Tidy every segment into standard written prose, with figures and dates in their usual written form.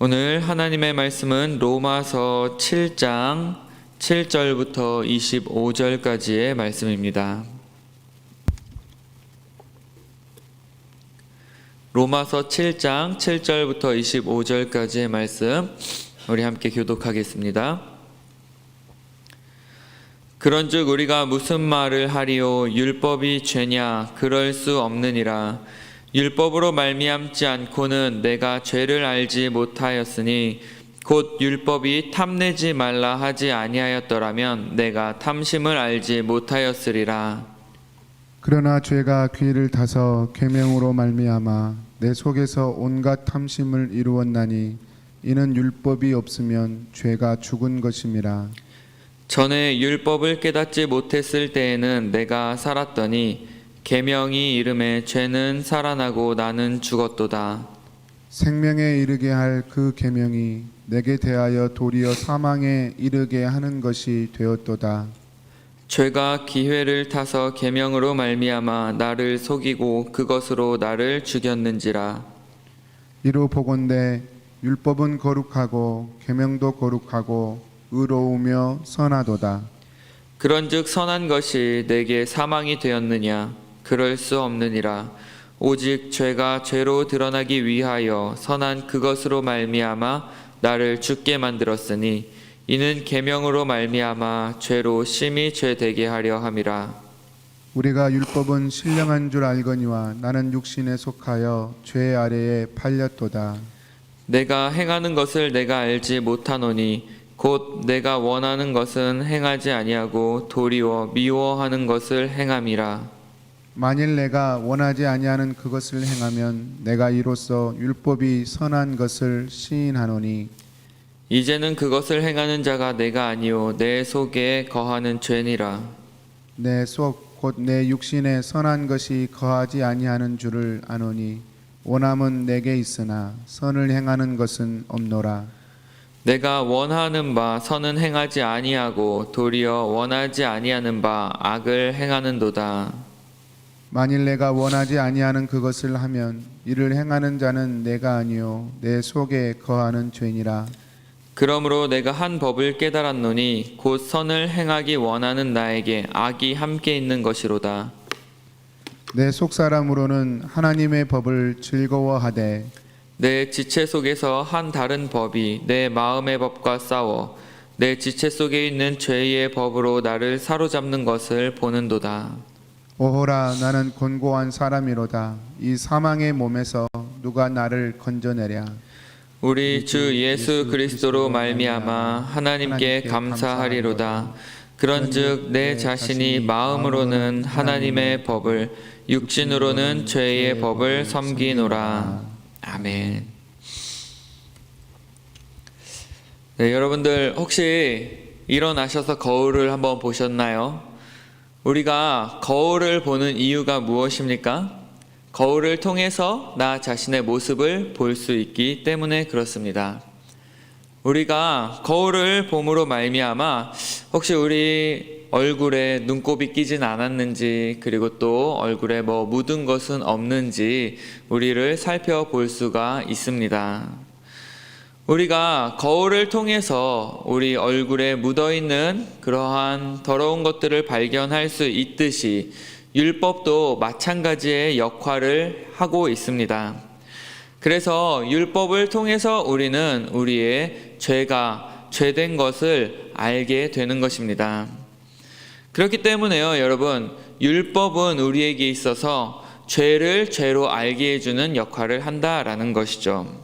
오늘 하나님의 말씀은 로마서 7장 7절부터 25절까지의 말씀입니다. 로마서 7장 7절부터 25절까지의 말씀 우리 함께 교독하겠습니다. 그런즉 우리가 무슨 말을 하리요? 율법이 죄냐? 그럴 수 없느니라. 율법으로 말미암지 않고는 내가 죄를 알지 못하였으니 곧 율법이 탐내지 말라 하지 아니하였더라면 내가 탐심을 알지 못하였으리라. 그러나 죄가 귀를 타서 계명으로 말미암아 내 속에서 온갖 탐심을 이루었나니 이는 율법이 없으면 죄가 죽은 것임이라. 전에 율법을 깨닫지 못했을 때에는 내가 살았더니 계명이 이름에 죄는 살아나고 나는 죽었도다. 생명에 이르게 할 그 계명이 내게 대하여 도리어 사망에 이르게 하는 것이 되었도다. 죄가 기회를 타서 계명으로 말미암아 나를 속이고 그것으로 나를 죽였는지라. 이로 보건대 율법은 거룩하고 계명도 거룩하고 의로우며 선하도다. 그런즉 선한 것이 내게 사망이 되었느냐? 그럴 수 없느니라. 오직 죄가 죄로 드러나기 위하여 선한 그것으로 말미암아 나를 죽게 만들었으니 이는 계명으로 말미암아 죄로 심히 죄되게 하려 함이라. 우리가 율법은 신령한 줄 알거니와 나는 육신에 속하여 죄 아래에 팔렸도다. 내가 행하는 것을 내가 알지 못하노니 곧 내가 원하는 것은 행하지 아니하고 도리어 미워하는 것을 행함이라. 만일 내가 원하지 아니하는 그것을 행하면 내가 이로써 율법이 선한 것을 시인하노니 이제는 그것을 행하는 자가 내가 아니요 내 속에 거하는 죄니라. 내 속 곧 내 육신에 선한 것이 거하지 아니하는 줄을 아노니 원함은 내게 있으나 선을 행하는 것은 없노라. 내가 원하는 바 선은 행하지 아니하고 도리어 원하지 아니하는 바 악을 행하는도다. 만일 내가 원하지 아니하는 그것을 하면 이를 행하는 자는 내가 아니요 내 속에 거하는 죄니라. 그러므로 내가 한 법을 깨달았노니 곧 선을 행하기 원하는 나에게 악이 함께 있는 것이로다. 내 속사람으로는 하나님의 법을 즐거워하되 내 지체 속에서 한 다른 법이 내 마음의 법과 싸워 내 지체 속에 있는 죄의 법으로 나를 사로잡는 것을 보는도다. 오호라 나는 곤고한 사람이로다. 이 사망의 몸에서 누가 나를 건져내랴. 우리 주 예수 그리스도로 말미암아 하나님께 감사하리로다. 그런즉 내 자신이 마음으로는 하나님의 법을 육신으로는 죄의 법을 섬기노라. 아멘. 네, 여러분들 혹시 일어나셔서 거울을 한번 보셨나요? 우리가 거울을 보는 이유가 무엇입니까? 거울을 통해서 나 자신의 모습을 볼 수 있기 때문에 그렇습니다. 우리가 거울을 봄으로 말미암아 혹시 우리 얼굴에 눈곱이 끼진 않았는지 그리고 또 얼굴에 뭐 묻은 것은 없는지 우리를 살펴볼 수가 있습니다. 우리가 거울을 통해서 우리 얼굴에 묻어있는 그러한 더러운 것들을 발견할 수 있듯이 율법도 마찬가지의 역할을 하고 있습니다. 그래서 율법을 통해서 우리는 우리의 죄가 죄된 것을 알게 되는 것입니다. 그렇기 때문에요, 여러분, 율법은 우리에게 있어서 죄를 죄로 알게 해주는 역할을 한다라는 것이죠.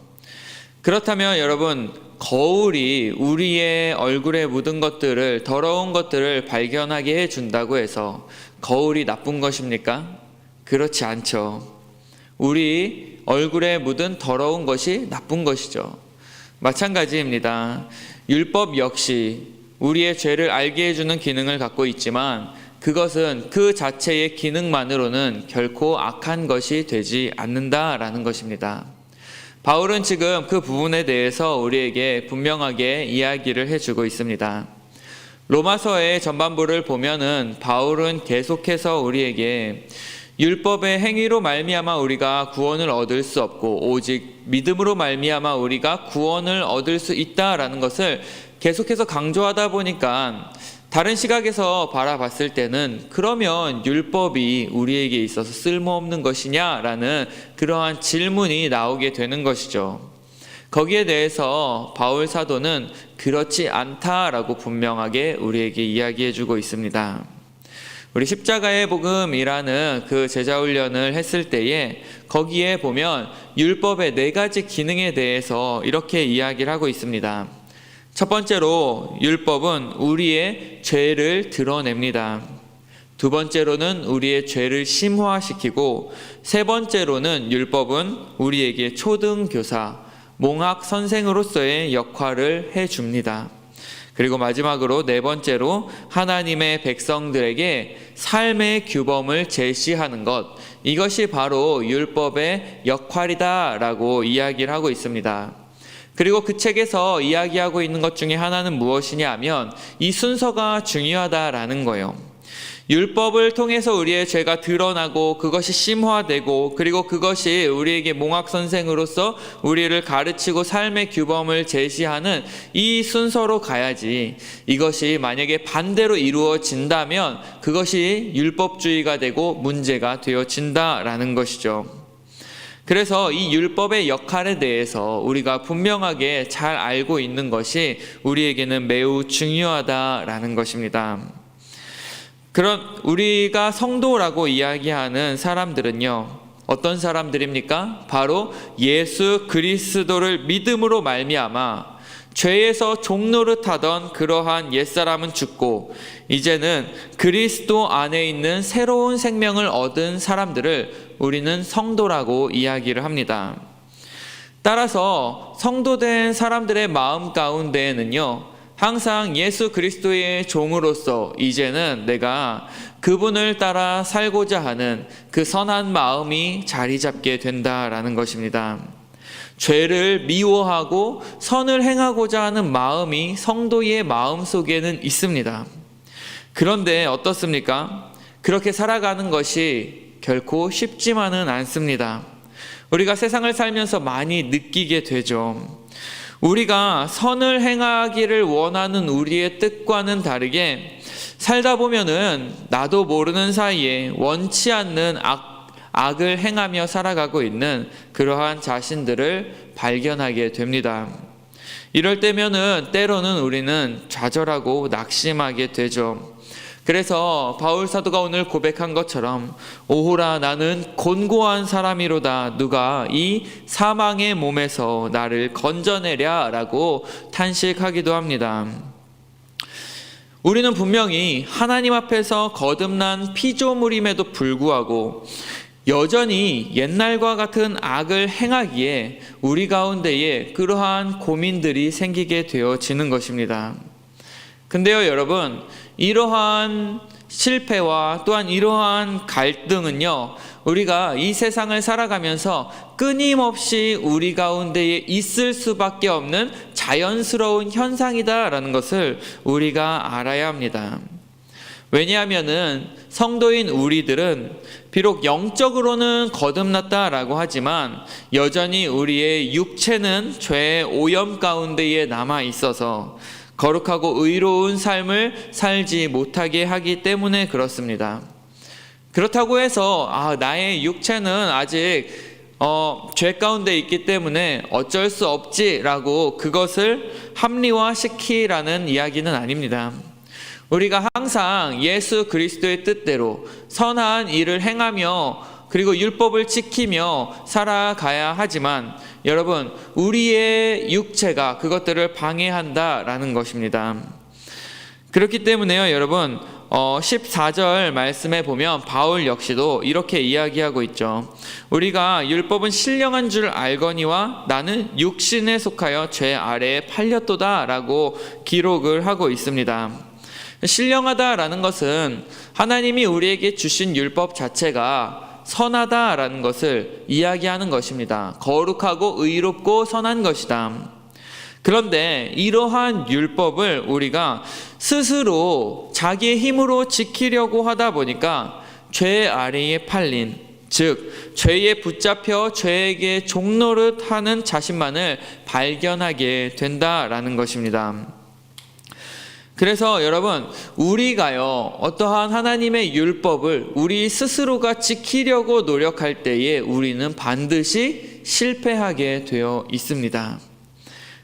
그렇다면 여러분, 거울이 우리의 얼굴에 묻은 것들을, 더러운 것들을 발견하게 해준다고 해서 거울이 나쁜 것입니까? 그렇지 않죠. 우리 얼굴에 묻은 더러운 것이 나쁜 것이죠. 마찬가지입니다. 율법 역시 우리의 죄를 알게 해주는 기능을 갖고 있지만 그것은 그 자체의 기능만으로는 결코 악한 것이 되지 않는다라는 것입니다. 바울은 지금 그 부분에 대해서 우리에게 분명하게 이야기를 해주고 있습니다. 로마서의 전반부를 보면은 바울은 계속해서 우리에게 율법의 행위로 말미암아 우리가 구원을 얻을 수 없고 오직 믿음으로 말미암아 우리가 구원을 얻을 수 있다라는 것을 계속해서 강조하다 보니까 다른 시각에서 바라봤을 때는 그러면 율법이 우리에게 있어서 쓸모없는 것이냐라는 그러한 질문이 나오게 되는 것이죠. 거기에 대해서 바울 사도는 그렇지 않다라고 분명하게 우리에게 이야기해주고 있습니다. 우리 십자가의 복음이라는 그 제자훈련을 했을 때에 거기에 보면 율법의 4가지 기능에 대해서 이렇게 이야기를 하고 있습니다. 첫 번째로 율법은 우리의 죄를 드러냅니다. 두 번째로는 우리의 죄를 심화시키고 세 번째로는 율법은 우리에게 초등교사, 몽학 선생으로서의 역할을 해줍니다. 그리고 마지막으로 4번째로 하나님의 백성들에게 삶의 규범을 제시하는 것, 이것이 바로 율법의 역할이다라고 이야기를 하고 있습니다. 그리고 그 책에서 이야기하고 있는 것 중에 하나는 무엇이냐 하면 이 순서가 중요하다라는 거예요. 율법을 통해서 우리의 죄가 드러나고 그것이 심화되고 그리고 그것이 우리에게 몽학 선생으로서 우리를 가르치고 삶의 규범을 제시하는 이 순서로 가야지, 이것이 만약에 반대로 이루어진다면 그것이 율법주의가 되고 문제가 되어진다라는 것이죠. 그래서 이 율법의 역할에 대해서 우리가 분명하게 잘 알고 있는 것이 우리에게는 매우 중요하다라는 것입니다. 그런 우리가 성도라고 이야기하는 사람들은요, 어떤 사람들입니까? 바로 예수 그리스도를 믿음으로 말미암아 죄에서 종노릇하던 그러한 옛사람은 죽고 이제는 그리스도 안에 있는 새로운 생명을 얻은 사람들을 우리는 성도라고 이야기를 합니다. 따라서 성도된 사람들의 마음 가운데에는요, 항상 예수 그리스도의 종으로서 이제는 내가 그분을 따라 살고자 하는 그 선한 마음이 자리 잡게 된다라는 것입니다. 죄를 미워하고 선을 행하고자 하는 마음이 성도의 마음 속에는 있습니다. 그런데 어떻습니까? 그렇게 살아가는 것이 결코 쉽지만은 않습니다. 우리가 세상을 살면서 많이 느끼게 되죠. 우리가 선을 행하기를 원하는 우리의 뜻과는 다르게 살다 보면은 나도 모르는 사이에 원치 않는 악을 행하며 살아가고 있는 그러한 자신들을 발견하게 됩니다. 이럴 때면은 때로는 우리는 좌절하고 낙심하게 되죠. 그래서 바울 사도가 오늘 고백한 것처럼 오호라 나는 곤고한 사람이로다, 누가 이 사망의 몸에서 나를 건져내랴 라고 탄식하기도 합니다. 우리는 분명히 하나님 앞에서 거듭난 피조물임에도 불구하고 여전히 옛날과 같은 악을 행하기에 우리 가운데에 그러한 고민들이 생기게 되어지는 것입니다. 근데요 여러분, 이러한 실패와 또한 이러한 갈등은요, 우리가 이 세상을 살아가면서 끊임없이 우리 가운데에 있을 수밖에 없는 자연스러운 현상이다라는 것을 우리가 알아야 합니다. 왜냐하면은 성도인 우리들은 비록 영적으로는 거듭났다라고 하지만 여전히 우리의 육체는 죄의 오염 가운데에 남아 있어서 거룩하고 의로운 삶을 살지 못하게 하기 때문에 그렇습니다. 그렇다고 해서 나의 육체는 아직 죄 가운데 있기 때문에 어쩔 수 없지라고 그것을 합리화시키라는 이야기는 아닙니다. 우리가 항상 예수 그리스도의 뜻대로 선한 일을 행하며 그리고 율법을 지키며 살아가야 하지만 여러분, 우리의 육체가 그것들을 방해한다라는 것입니다. 그렇기 때문에요 여러분, 14절 말씀에 보면 바울 역시도 이렇게 이야기하고 있죠. 우리가 율법은 신령한 줄 알거니와 나는 육신에 속하여 죄 아래에 팔렸도다 라고 기록을 하고 있습니다. 신령하다라는 것은 하나님이 우리에게 주신 율법 자체가 선하다라는 것을 이야기하는 것입니다. 거룩하고 의롭고 선한 것이다. 그런데 이러한 율법을 우리가 스스로 자기의 힘으로 지키려고 하다 보니까 죄 아래에 팔린, 즉 죄에 붙잡혀 죄에게 종노릇 하는 자신만을 발견하게 된다라는 것입니다. 그래서 여러분, 우리가요, 어떠한 하나님의 율법을 우리 스스로가 지키려고 노력할 때에 우리는 반드시 실패하게 되어 있습니다.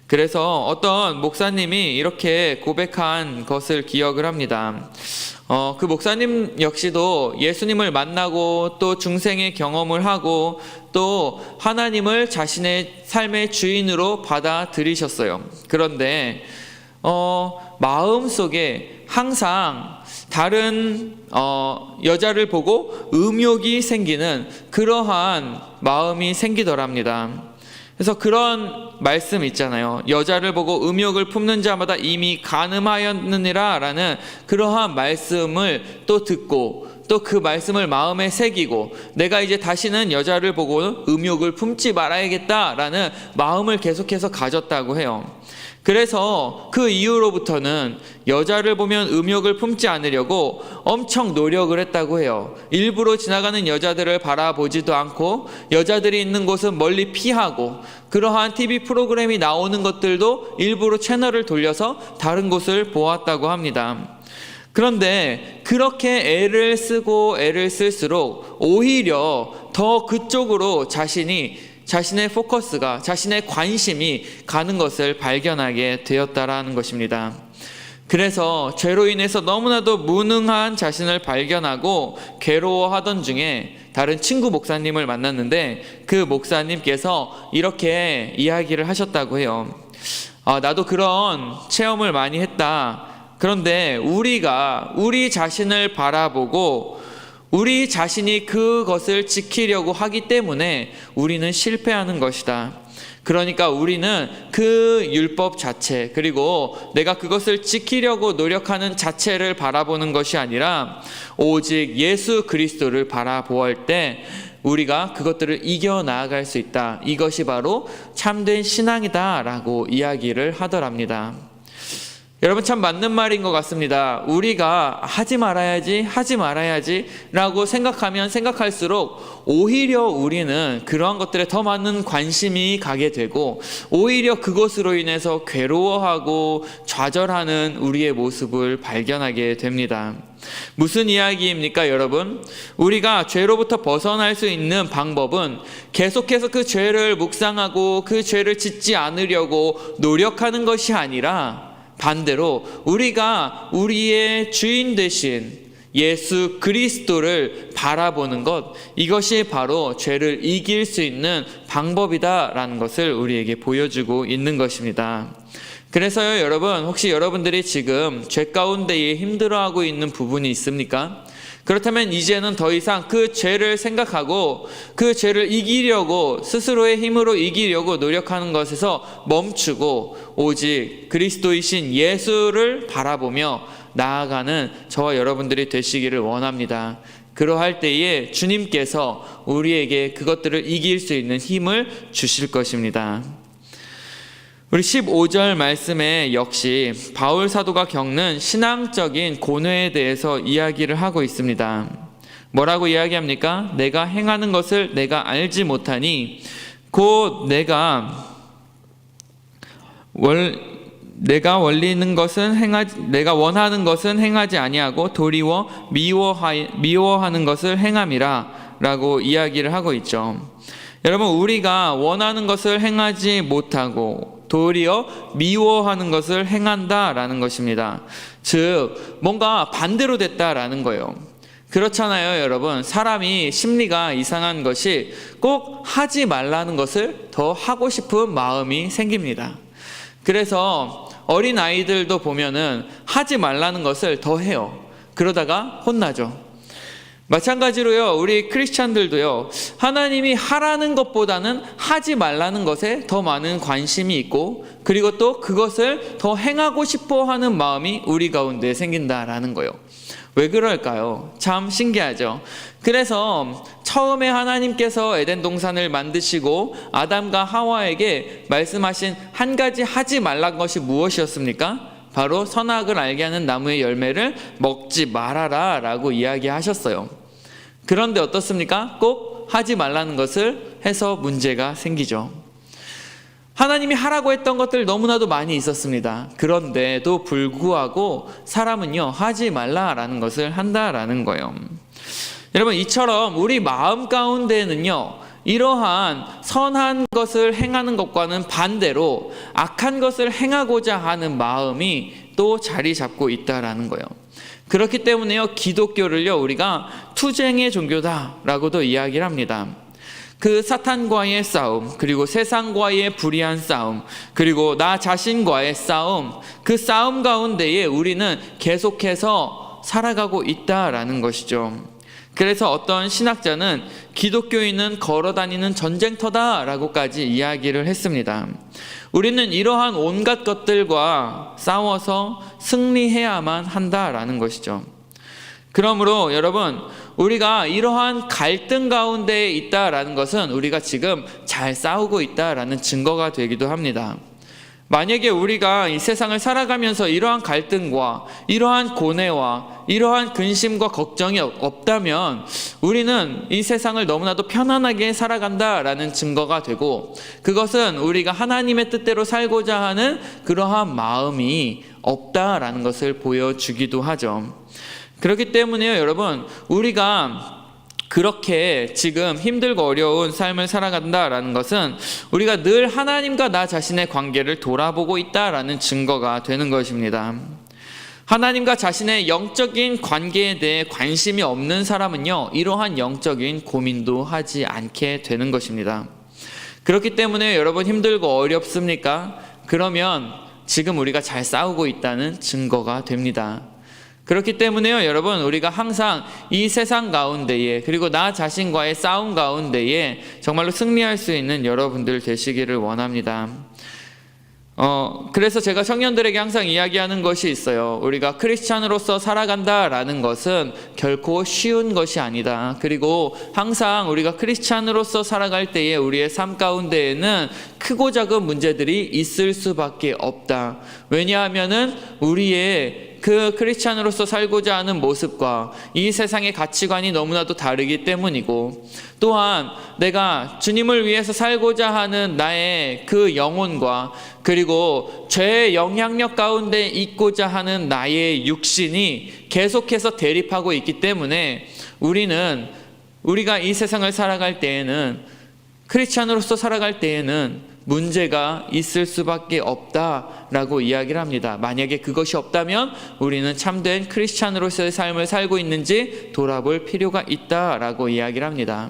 그래서 어떤 목사님이 이렇게 고백한 것을 기억을 합니다. 그 목사님 역시도 예수님을 만나고 또 중생의 경험을 하고 또 하나님을 자신의 삶의 주인으로 받아들이셨어요. 그런데 마음속에 항상 다른 여자를 보고 음욕이 생기는 그러한 마음이 생기더랍니다. 그래서 그런 말씀 있잖아요. 여자를 보고 음욕을 품는 자마다 이미 간음하였느니라 라는 그러한 말씀을 또 듣고 또 그 말씀을 마음에 새기고 내가 이제 다시는 여자를 보고 음욕을 품지 말아야겠다라는 마음을 계속해서 가졌다고 해요. 그래서 그 이후로부터는 여자를 보면 음욕을 품지 않으려고 엄청 노력을 했다고 해요. 일부러 지나가는 여자들을 바라보지도 않고 여자들이 있는 곳은 멀리 피하고 그러한 TV 프로그램이 나오는 것들도 일부러 채널을 돌려서 다른 곳을 보았다고 합니다. 그런데 그렇게 애를 쓰고 애를 쓸수록 오히려 더 그쪽으로 자신의 포커스가, 자신의 관심이 가는 것을 발견하게 되었다라는 것입니다. 그래서 죄로 인해서 너무나도 무능한 자신을 발견하고 괴로워하던 중에 다른 친구 목사님을 만났는데 그 목사님께서 이렇게 이야기를 하셨다고 해요. 나도 그런 체험을 많이 했다. 그런데 우리가 우리 자신을 바라보고 우리 자신이 그것을 지키려고 하기 때문에 우리는 실패하는 것이다. 그러니까 우리는 그 율법 자체, 그리고 내가 그것을 지키려고 노력하는 자체를 바라보는 것이 아니라 오직 예수 그리스도를 바라보할 때 우리가 그것들을 이겨나갈 수 있다. 이것이 바로 참된 신앙이다 라고 이야기를 하더랍니다. 여러분, 참 맞는 말인 것 같습니다. 우리가 하지 말아야지 라고 생각하면 생각할수록 오히려 우리는 그러한 것들에 더 많은 관심이 가게 되고 오히려 그것으로 인해서 괴로워하고 좌절하는 우리의 모습을 발견하게 됩니다. 무슨 이야기입니까, 여러분? 우리가 죄로부터 벗어날 수 있는 방법은 계속해서 그 죄를 묵상하고 그 죄를 짓지 않으려고 노력하는 것이 아니라 반대로 우리가 우리의 주인 되신 예수 그리스도를 바라보는 것, 이것이 바로 죄를 이길 수 있는 방법이다라는 것을 우리에게 보여주고 있는 것입니다. 그래서요, 여러분, 혹시 여러분들이 지금 죄 가운데에 힘들어하고 있는 부분이 있습니까? 그렇다면 이제는 더 이상 그 죄를 생각하고 그 죄를 이기려고 스스로의 힘으로 이기려고 노력하는 것에서 멈추고 오직 그리스도이신 예수를 바라보며 나아가는 저와 여러분들이 되시기를 원합니다. 그러할 때에 주님께서 우리에게 그것들을 이길 수 있는 힘을 주실 것입니다. 우리 15절 말씀에 역시 바울 사도가 겪는 신앙적인 고뇌에 대해서 이야기를 하고 있습니다. 뭐라고 이야기합니까? 내가 행하는 것을 내가 알지 못하니 곧 내가 원하는 것은 행하지 아니하고 도리어 미워하는 것을 행함이라 라고 이야기를 하고 있죠. 여러분, 우리가 원하는 것을 행하지 못하고 도리어 미워하는 것을 행한다라는 것입니다. 즉 뭔가 반대로 됐다라는 거예요. 그렇잖아요, 여러분. 사람이 심리가 이상한 것이 꼭 하지 말라는 것을 더 하고 싶은 마음이 생깁니다. 그래서 어린 아이들도 보면은 하지 말라는 것을 더 해요. 그러다가 혼나죠. 마찬가지로요, 우리 크리스찬들도요, 하나님이 하라는 것보다는 하지 말라는 것에 더 많은 관심이 있고 그리고 또 그것을 더 행하고 싶어 하는 마음이 우리 가운데 생긴다라는 거예요. 왜 그럴까요? 참 신기하죠. 그래서 처음에 하나님께서 에덴 동산을 만드시고 아담과 하와에게 말씀하신 한 가지 하지 말라는 것이 무엇이었습니까? 바로 선악을 알게 하는 나무의 열매를 먹지 말아라 라고 이야기하셨어요. 그런데 어떻습니까? 꼭 하지 말라는 것을 해서 문제가 생기죠. 하나님이 하라고 했던 것들 너무나도 많이 있었습니다. 그런데도 불구하고 사람은요, 하지 말라라는 것을 한다라는 거예요. 여러분, 이처럼 우리 마음 가운데는요, 이러한 선한 것을 행하는 것과는 반대로 악한 것을 행하고자 하는 마음이 또 자리 잡고 있다라는 거예요. 그렇기 때문에요, 기독교를요, 우리가 투쟁의 종교다라고도 이야기를 합니다. 그 사탄과의 싸움, 그리고 세상과의 불의한 싸움, 그리고 나 자신과의 싸움, 그 싸움 가운데에 우리는 계속해서 살아가고 있다라는 것이죠. 그래서 어떤 신학자는 기독교인은 걸어다니는 전쟁터다라고까지 이야기를 했습니다. 우리는 이러한 온갖 것들과 싸워서 승리해야만 한다라는 것이죠. 그러므로 여러분, 우리가 이러한 갈등 가운데에 있다라는 것은 우리가 지금 잘 싸우고 있다라는 증거가 되기도 합니다. 만약에 우리가 이 세상을 살아가면서 이러한 갈등과 이러한 고뇌와 이러한 근심과 걱정이 없다면 우리는 이 세상을 너무나도 편안하게 살아간다라는 증거가 되고, 그것은 우리가 하나님의 뜻대로 살고자 하는 그러한 마음이 없다라는 것을 보여주기도 하죠. 그렇기 때문에요, 여러분, 우리가 그렇게 지금 힘들고 어려운 삶을 살아간다라는 것은 우리가 늘 하나님과 나 자신의 관계를 돌아보고 있다라는 증거가 되는 것입니다. 하나님과 자신의 영적인 관계에 대해 관심이 없는 사람은요, 이러한 영적인 고민도 하지 않게 되는 것입니다. 그렇기 때문에 여러분, 힘들고 어렵습니까? 그러면 지금 우리가 잘 싸우고 있다는 증거가 됩니다. 그렇기 때문에요, 여러분, 우리가 항상 이 세상 가운데에, 그리고 나 자신과의 싸움 가운데에 정말로 승리할 수 있는 여러분들 되시기를 원합니다. 그래서 제가 청년들에게 항상 이야기하는 것이 있어요. 우리가 크리스찬으로서 살아간다라는 것은 결코 쉬운 것이 아니다. 그리고 항상 우리가 크리스찬으로서 살아갈 때에 우리의 삶 가운데에는 크고 작은 문제들이 있을 수밖에 없다. 왜냐하면은 우리의 그 크리스찬으로서 살고자 하는 모습과 이 세상의 가치관이 너무나도 다르기 때문이고, 또한 내가 주님을 위해서 살고자 하는 나의 그 영혼과, 그리고 죄의 영향력 가운데 있고자 하는 나의 육신이 계속해서 대립하고 있기 때문에 우리가 이 세상을 살아갈 때에는, 크리스찬으로서 살아갈 때에는 문제가 있을 수밖에 없다라고 이야기를 합니다. 만약에 그것이 없다면 우리는 참된 크리스찬으로서의 삶을 살고 있는지 돌아볼 필요가 있다라고 이야기를 합니다.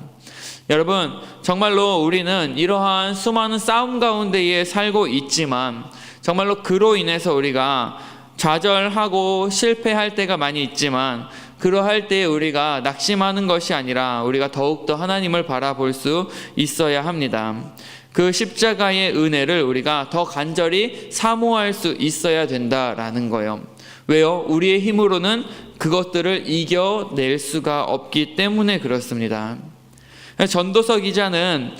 여러분, 정말로 우리는 이러한 수많은 싸움 가운데에 살고 있지만, 정말로 그로 인해서 우리가 좌절하고 실패할 때가 많이 있지만, 그러할 때 우리가 낙심하는 것이 아니라 우리가 더욱더 하나님을 바라볼 수 있어야 합니다. 그 십자가의 은혜를 우리가 더 간절히 사모할 수 있어야 된다라는 거예요. 왜요? 우리의 힘으로는 그것들을 이겨낼 수가 없기 때문에 그렇습니다. 전도서 기자는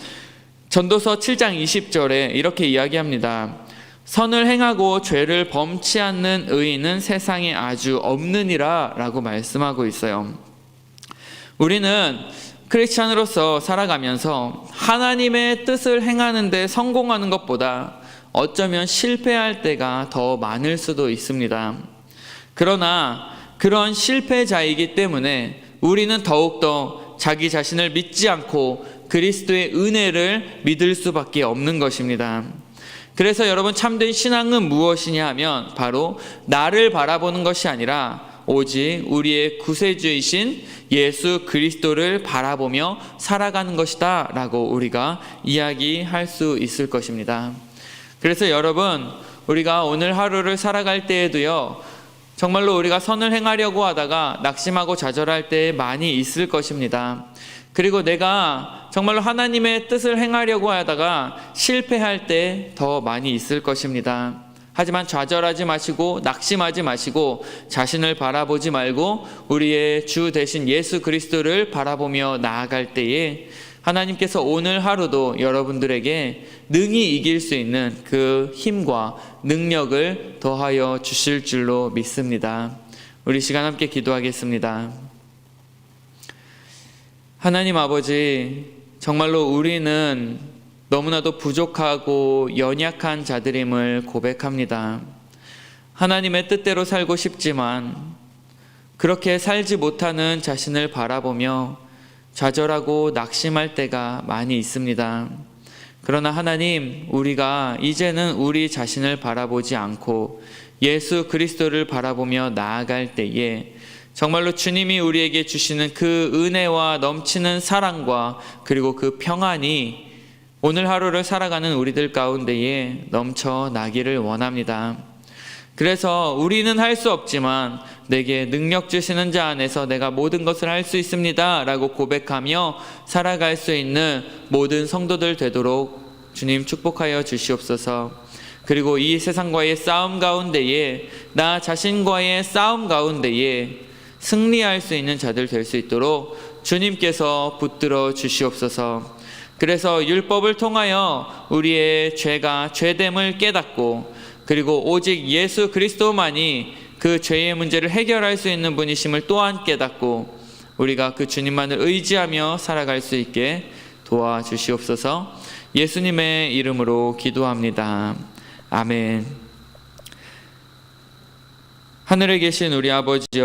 전도서 7장 20절에 이렇게 이야기합니다. 선을 행하고 죄를 범치 않는 의인은 세상에 아주 없느니라 라고 말씀하고 있어요. 우리는 크리스찬으로서 살아가면서 하나님의 뜻을 행하는 데 성공하는 것보다 어쩌면 실패할 때가 더 많을 수도 있습니다. 그러나 그런 실패자이기 때문에 우리는 더욱더 자기 자신을 믿지 않고 그리스도의 은혜를 믿을 수밖에 없는 것입니다. 그래서 여러분, 참된 신앙은 무엇이냐 하면 바로 나를 바라보는 것이 아니라 오직 우리의 구세주이신 예수 그리스도를 바라보며 살아가는 것이다 라고 우리가 이야기할 수 있을 것입니다. 그래서 여러분, 우리가 오늘 하루를 살아갈 때에도요, 정말로 우리가 선을 행하려고 하다가 낙심하고 좌절할 때 많이 있을 것입니다. 그리고 내가 정말로 하나님의 뜻을 행하려고 하다가 실패할 때 더 많이 있을 것입니다. 하지만 좌절하지 마시고 낙심하지 마시고 자신을 바라보지 말고 우리의 주 되신 예수 그리스도를 바라보며 나아갈 때에 하나님께서 오늘 하루도 여러분들에게 능히 이길 수 있는 그 힘과 능력을 더하여 주실 줄로 믿습니다. 우리 시간 함께 기도하겠습니다. 하나님 아버지, 정말로 우리는 너무나도 부족하고 연약한 자들임을 고백합니다. 하나님의 뜻대로 살고 싶지만 그렇게 살지 못하는 자신을 바라보며 좌절하고 낙심할 때가 많이 있습니다. 그러나 하나님, 우리가 이제는 우리 자신을 바라보지 않고 예수 그리스도를 바라보며 나아갈 때에 정말로 주님이 우리에게 주시는 그 은혜와 넘치는 사랑과 그리고 그 평안이 오늘 하루를 살아가는 우리들 가운데에 넘쳐나기를 원합니다. 그래서 우리는 할 수 없지만 내게 능력 주시는 자 안에서 내가 모든 것을 할 수 있습니다 라고 고백하며 살아갈 수 있는 모든 성도들 되도록 주님 축복하여 주시옵소서. 그리고 이 세상과의 싸움 가운데에, 나 자신과의 싸움 가운데에 승리할 수 있는 자들 될 수 있도록 주님께서 붙들어 주시옵소서. 그래서 율법을 통하여 우리의 죄가 죄됨을 깨닫고, 그리고 오직 예수 그리스도만이 그 죄의 문제를 해결할 수 있는 분이심을 또한 깨닫고 우리가 그 주님만을 의지하며 살아갈 수 있게 도와주시옵소서. 예수님의 이름으로 기도합니다. 아멘. 하늘에 계신 우리 아버지여,